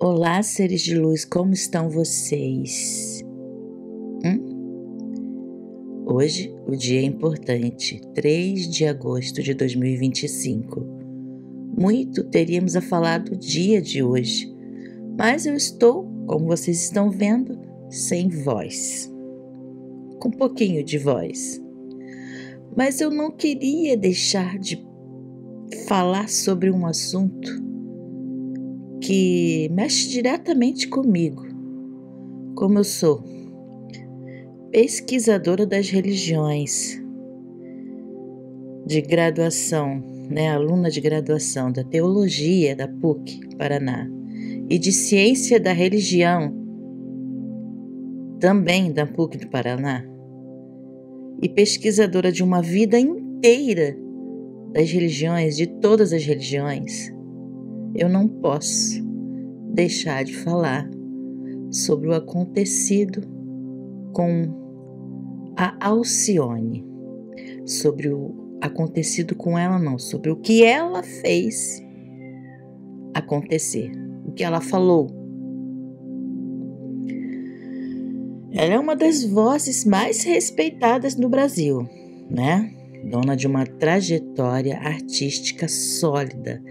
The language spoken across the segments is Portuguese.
Olá, seres de luz, como estão vocês? Hoje o dia é importante, 3 de agosto de 2025. Muito teríamos a falar do dia de hoje, mas eu estou, como vocês estão vendo, sem voz. Com um pouquinho de voz. Mas eu não queria deixar de falar sobre um assunto que mexe diretamente comigo. Como eu sou pesquisadora das religiões, de graduação, aluna de graduação da Teologia da PUC, Paraná, e de Ciência da Religião, também da PUC do Paraná, e pesquisadora de uma vida inteira das religiões, de todas as religiões, eu não posso deixar de falar sobre o acontecido com a Alcione, sobre o acontecido com ela não, sobre o que ela fez acontecer, o que ela falou. Ela é uma das vozes mais respeitadas no Brasil, Dona de uma trajetória artística sólida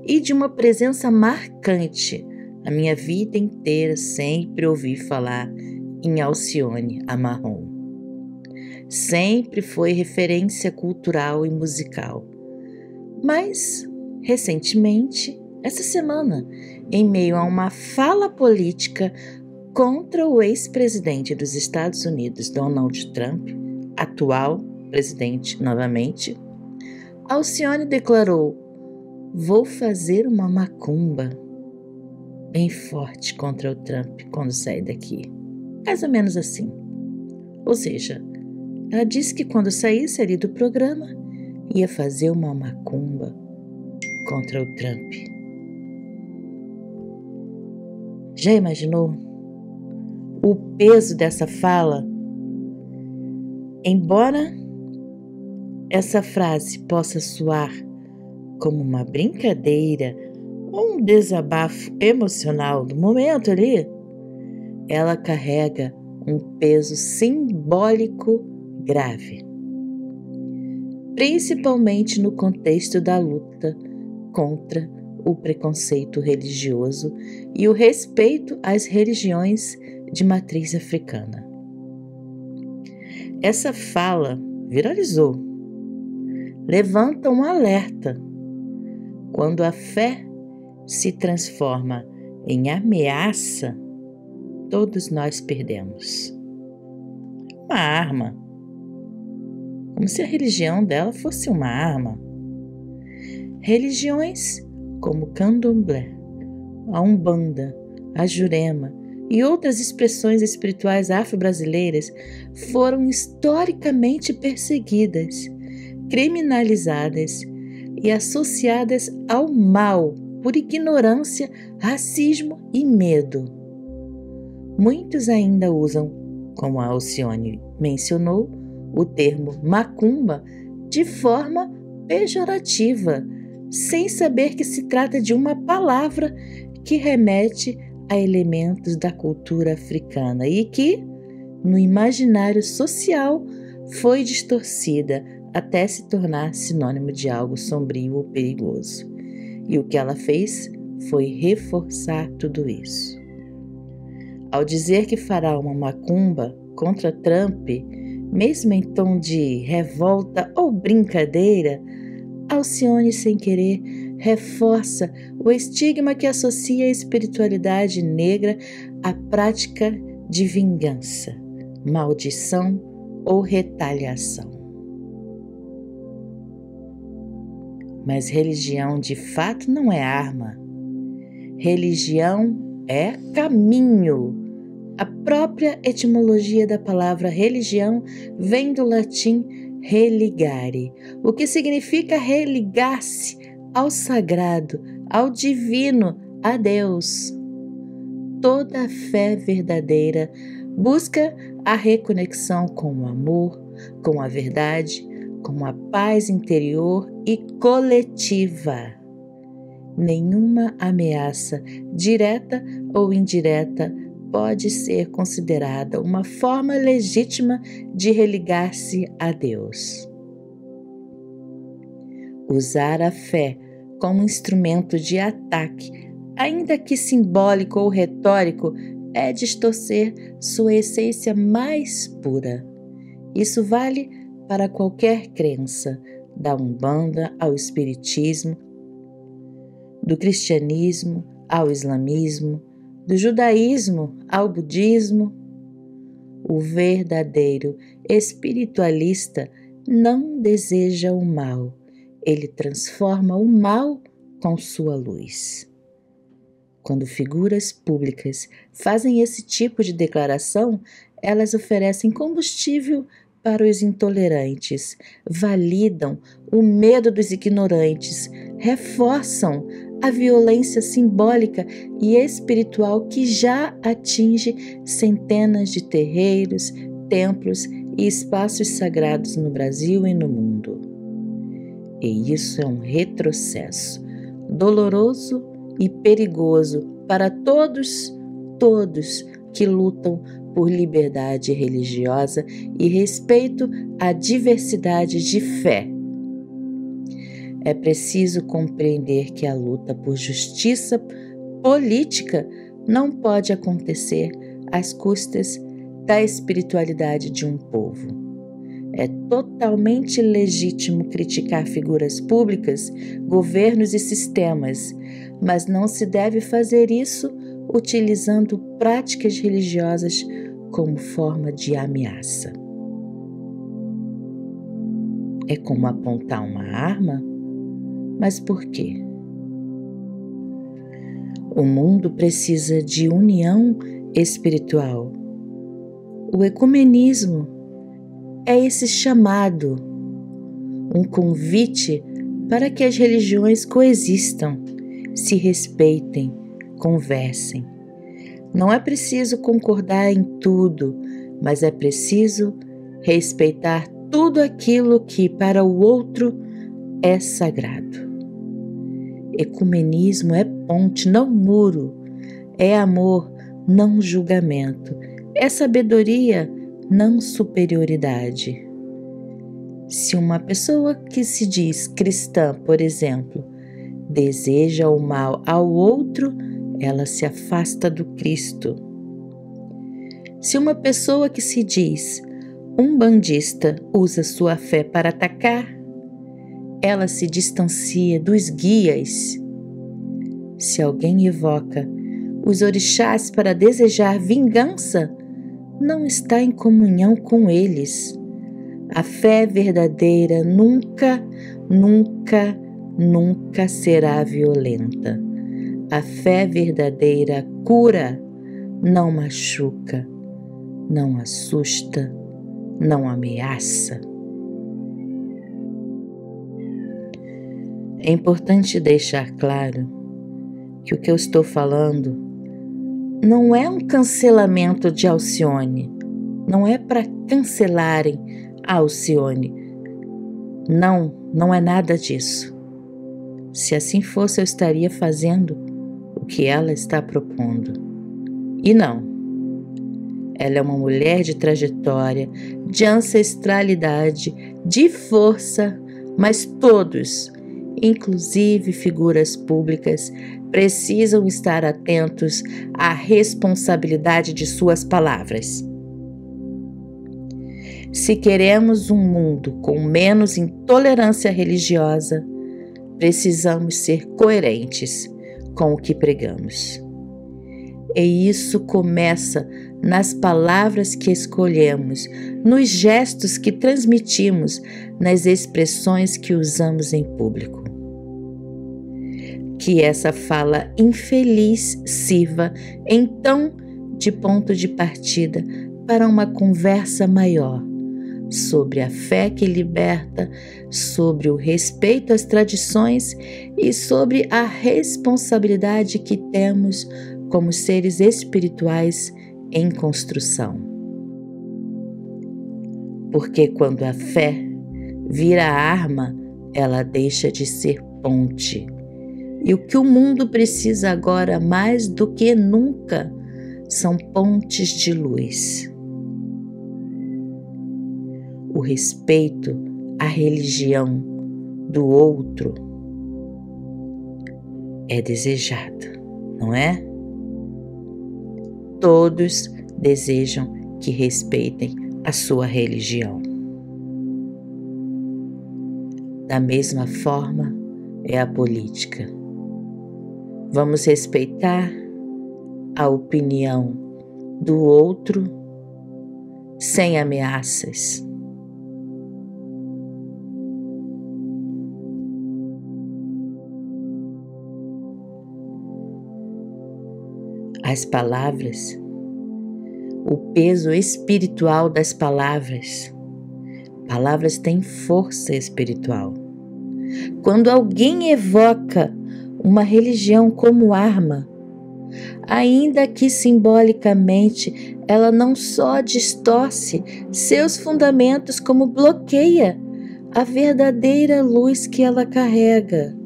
e de uma presença marcante. A minha vida inteira sempre ouvi falar em Alcione Amarron. Sempre foi referência cultural e musical. Mas, recentemente, essa semana, em meio a uma fala política contra o ex-presidente dos Estados Unidos, Donald Trump, atual presidente novamente, Alcione declarou: "Vou fazer uma macumba", bem forte contra o Trump quando sair daqui. Mais ou menos assim. Ou seja, ela disse que quando saísse ali do programa, ia fazer uma macumba contra o Trump. Já imaginou o peso dessa fala? Embora essa frase possa soar como uma brincadeira ou um desabafo emocional do momento ali, ela carrega um peso simbólico grave, principalmente no contexto da luta contra o preconceito religioso e o respeito às religiões de matriz africana. Essa fala viralizou, levanta um alerta. Quando a fé se transforma em ameaça, todos nós perdemos. Uma arma. Como se a religião dela fosse uma arma. Religiões como Candomblé, a Umbanda, a Jurema e outras expressões espirituais afro-brasileiras foram historicamente perseguidas, criminalizadas e associadas ao mal por ignorância, racismo e medo. Muitos ainda usam, como a Alcione mencionou, o termo macumba de forma pejorativa, sem saber que se trata de uma palavra que remete a elementos da cultura africana e que, no imaginário social, foi distorcida até se tornar sinônimo de algo sombrio ou perigoso. E o que ela fez foi reforçar tudo isso. Ao dizer que fará uma macumba contra Trump, mesmo em tom de revolta ou brincadeira, Alcione, sem querer, reforça o estigma que associa a espiritualidade negra à prática de vingança, maldição ou retaliação. Mas religião de fato não é arma. Religião é caminho. A própria etimologia da palavra religião vem do latim religare, o que significa religar-se ao sagrado, ao divino, a Deus. Toda fé verdadeira busca a reconexão com o amor, com a verdade, com a paz interior e coletiva. Nenhuma ameaça direta ou indireta, pode ser considerada uma forma legítima de religar-se a Deus. Usar a fé como instrumento de ataque, ainda que simbólico ou retórico, é distorcer sua essência mais pura. Isso vale para qualquer crença, da Umbanda ao Espiritismo, do cristianismo ao islamismo, do judaísmo ao budismo. O verdadeiro espiritualista não deseja o mal, ele transforma o mal com sua luz. Quando figuras públicas fazem esse tipo de declaração, elas oferecem combustível para os intolerantes, validam o medo dos ignorantes, reforçam a violência simbólica e espiritual que já atinge centenas de terreiros, templos e espaços sagrados no Brasil e no mundo. E isso é um retrocesso doloroso e perigoso para todos que lutam por liberdade religiosa e respeito à diversidade de fé. É preciso compreender que a luta por justiça política não pode acontecer às custas da espiritualidade de um povo. É totalmente legítimo criticar figuras públicas, governos e sistemas, mas não se deve fazer isso utilizando práticas religiosas como forma de ameaça. É como apontar uma arma? Mas por quê? O mundo precisa de união espiritual. O ecumenismo é esse chamado, um convite para que as religiões coexistam, se respeitem, conversem. Não é preciso concordar em tudo, mas é preciso respeitar tudo aquilo que para o outro é sagrado. Ecumenismo é ponte, não muro. É amor, não julgamento. É sabedoria, não superioridade. Se uma pessoa que se diz cristã, por exemplo, deseja o mal ao outro, ela se afasta do Cristo. Se uma pessoa que se diz umbandista usa sua fé para atacar, ela se distancia dos guias. Se alguém evoca os orixás para desejar vingança, não está em comunhão com eles. A fé verdadeira nunca será violenta. A fé verdadeira cura, não machuca, não assusta, não ameaça. É importante deixar claro que o que eu estou falando não é um cancelamento de Alcione, não é para cancelarem a Alcione. Não é nada disso. Se assim fosse, eu estaria fazendo o que ela está propondo. E não. Ela é uma mulher de trajetória, de ancestralidade, de força, mas todos, inclusive figuras públicas, precisam estar atentos à responsabilidade de suas palavras. Se queremos um mundo com menos intolerância religiosa, precisamos ser coerentes com o que pregamos. E isso começa nas palavras que escolhemos, nos gestos que transmitimos, nas expressões que usamos em público. Que essa fala infeliz sirva, então, de ponto de partida para uma conversa maior sobre a fé que liberta, sobre o respeito às tradições e sobre a responsabilidade que temos como seres espirituais em construção. Porque quando a fé vira arma, ela deixa de ser ponte. E o que o mundo precisa agora mais do que nunca são pontes de luz. O respeito à religião do outro é desejado, não é? Todos desejam que respeitem a sua religião. Da mesma forma é a política. Vamos respeitar a opinião do outro sem ameaças. As palavras, o peso espiritual das palavras. Palavras têm força espiritual. Quando alguém evoca uma religião como arma, ainda que simbolicamente ela não só distorce seus fundamentos, como bloqueia a verdadeira luz que ela carrega.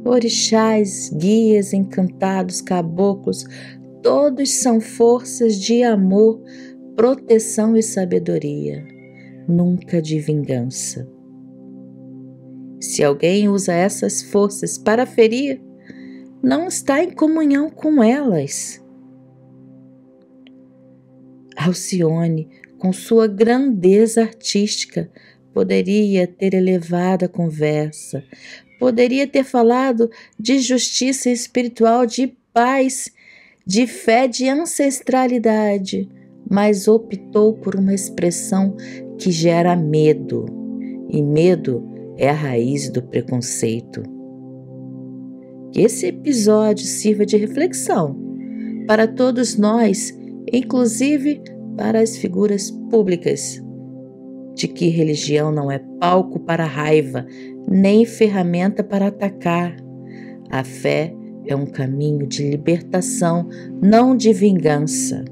Orixás, guias, encantados, caboclos, todos são forças de amor, proteção e sabedoria, nunca de vingança. Se alguém usa essas forças para ferir, não está em comunhão com elas. Alcione, com sua grandeza artística, poderia ter elevado a conversa, poderia ter falado de justiça espiritual, de paz, de fé, de ancestralidade, mas optou por uma expressão que gera medo, e medo é a raiz do preconceito. Que esse episódio sirva de reflexão para todos nós, inclusive para as figuras públicas, de que religião não é palco para raiva, nem ferramenta para atacar. A fé é um caminho de libertação, não de vingança.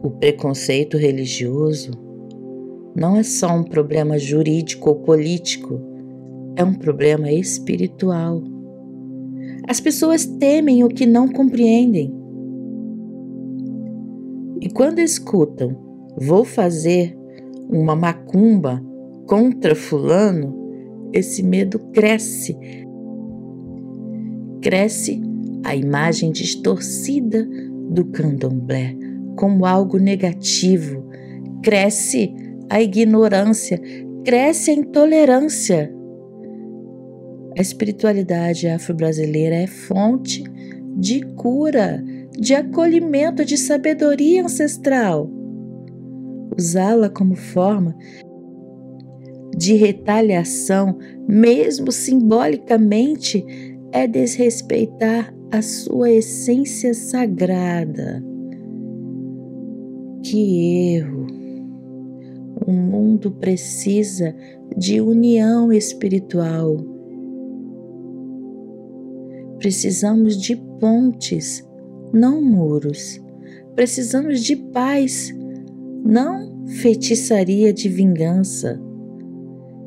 O preconceito religioso não é só um problema jurídico ou político, é um problema espiritual. As pessoas temem o que não compreendem. E quando escutam, vou fazer uma macumba contra fulano, esse medo cresce. Cresce a imagem distorcida do candomblé como algo negativo. Cresce a ignorância, cresce a intolerância. A espiritualidade afro-brasileira é fonte de cura, de acolhimento, de sabedoria ancestral. Usá-la como forma de retaliação, mesmo simbolicamente, é desrespeitar a sua essência sagrada. Que erro! O mundo precisa de união espiritual. Precisamos de pontes, não muros. Precisamos de paz, não feitiçaria de vingança.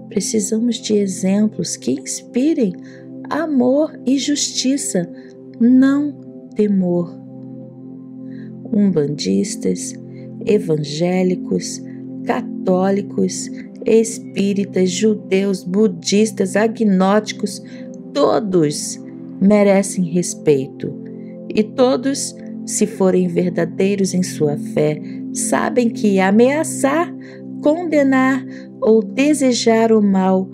Precisamos de exemplos que inspirem amor e justiça, não temor. Umbandistas, evangélicos, católicos, espíritas, judeus, budistas, agnósticos, todos merecem respeito. E todos, se forem verdadeiros em sua fé, sabem que ameaçar, condenar ou desejar o mal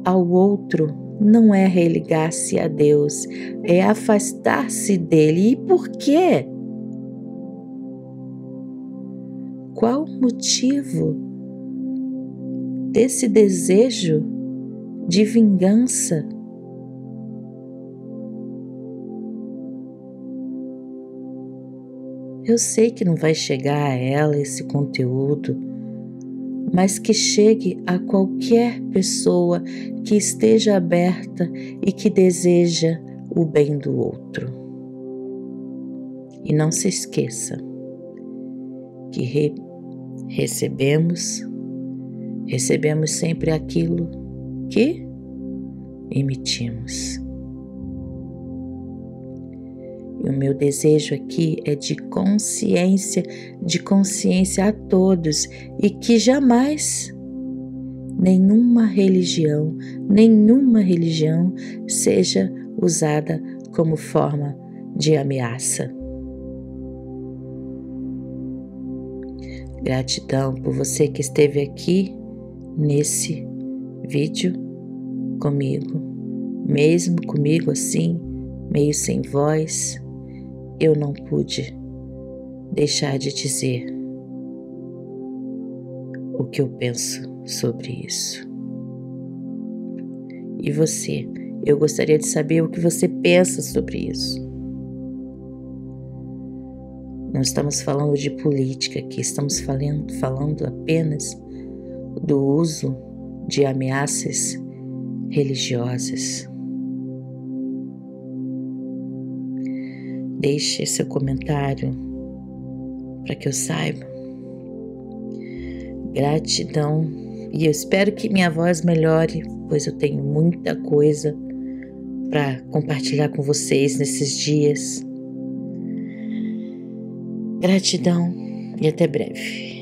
ao outro não é religar-se a Deus, é afastar-se dele. E por quê? Qual o motivo desse desejo de vingança? Eu sei que não vai chegar a ela esse conteúdo, mas que chegue a qualquer pessoa que esteja aberta e que deseja o bem do outro. E não se esqueça que recebemos sempre aquilo que emitimos. E o meu desejo aqui é de consciência a todos, e que jamais nenhuma religião seja usada como forma de ameaça. Gratidão por você que esteve aqui nesse vídeo comigo, mesmo comigo assim, meio sem voz. Eu não pude deixar de dizer o que eu penso sobre isso. E você? Eu gostaria de saber o que você pensa sobre isso. Não estamos falando de política aqui, estamos falando apenas do uso de ameaças religiosas. Deixe seu comentário para que eu saiba. Gratidão. E eu espero que minha voz melhore, pois eu tenho muita coisa para compartilhar com vocês nesses dias. Gratidão e até breve.